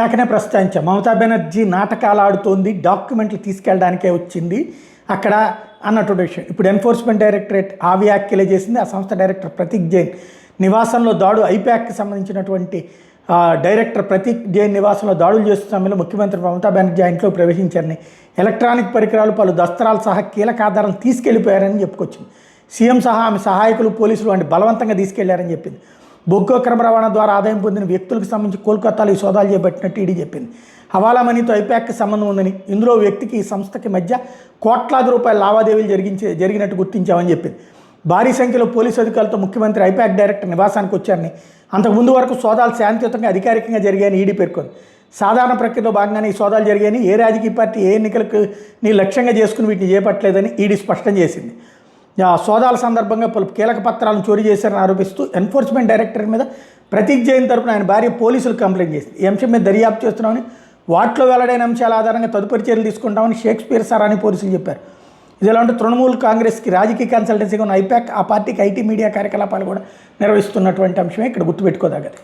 దాకనే ప్రస్తావించాం. మమతా బెనర్జీ నాటకాలు ఆడుతోంది, డాక్యుమెంట్లు తీసుకెళ్ళడానికే వచ్చింది అక్కడ అన్నటువంటి విషయం. ఇప్పుడు ఎన్ఫోర్స్మెంట్ డైరెక్టరేట్ ఆ వ్యాఖ్యలే చేసింది. ఆ సంస్థ డైరెక్టర్ ప్రతీక్ జైన్ నివాసంలో ఐపాక్కి సంబంధించినటువంటి డైరెక్టర్ ప్రతీక్ జైన్ నివాసంలో దాడులు చేస్తున్న సమయంలో ముఖ్యమంత్రి మమతా బెనర్జీ ఆ ఇంట్లో ప్రవేశించారని, ఎలక్ట్రానిక్ పరికరాలు, పలు దస్త్రాలు సహా కీలక ఆధారాలను తీసుకెళ్లిపోయారని చెప్పుకొచ్చింది. సీఎం సహా ఆమె సహాయకులు, పోలీసులు వంటి బలవంతంగా తీసుకెళ్లారని చెప్పింది. బొగ్గు అక్రమ రవాణా ద్వారా ఆదాయం పొందిన వ్యక్తులకు సంబంధించి కోల్కతాలో ఈ సోదాలు చేపట్టినట్టు ఈడీ చెప్పింది. హవాలా మనీతో ఐపాక్కి సంబంధం ఉందని, ఇందులో వ్యక్తికి ఈ సంస్థకి మధ్య కోట్లాది రూపాయల లావాదేవీలు జరిగినట్టు గుర్తించామని చెప్పింది. భారీ సంఖ్యలో పోలీసు అధికారులతో ముఖ్యమంత్రి ఐపాక్ డైరెక్టర్ నివాసానికి వచ్చారని, అంతకుముందు వరకు సోదాలు శాంతియుతంగా అధికారికంగా జరిగాయని ఈడీ పేర్కొంది. సాధారణ ప్రక్రియలో భాగంగానే ఈ సోదాలు జరిగాయని, ఏ రాజకీయ పార్టీ ఏ ఎన్నికలకు లక్ష్యంగా చేసుకుని వీటిని చేపట్టలేదని ఈడీ స్పష్టం చేసింది. సోదాల సందర్భంగా పలు కీలక పత్రాలను చోరీ చేశారని ఆరోపిస్తూ ఎన్ఫోర్స్మెంట్ డైరెక్టర్ మీద ప్రతీక్ జైన్ తరపున ఆయన భార్య పోలీసులు కంప్లైంట్ చేసింది. ఈ అంశం మీద దర్యాప్తు చేస్తున్నామని, వాటిలో వెల్లడైన అంశాల ఆధారంగా తదుపరి చర్యలు తీసుకుంటామని షేక్స్పియర్ సార్ అని పోలీసులు చెప్పారు. ఇదిలా ఉంటే తృణమూల్ కాంగ్రెస్కి రాజకీయ కన్సల్టెన్సీగా ఉన్న ఐపాక్ ఆ పార్టీకి ఐటీ మీడియా కార్యకలాపాలు కూడా నిర్వహిస్తున్నటువంటి అంశమే ఇక్కడ గుర్తుపెట్టుకోదగ్గది.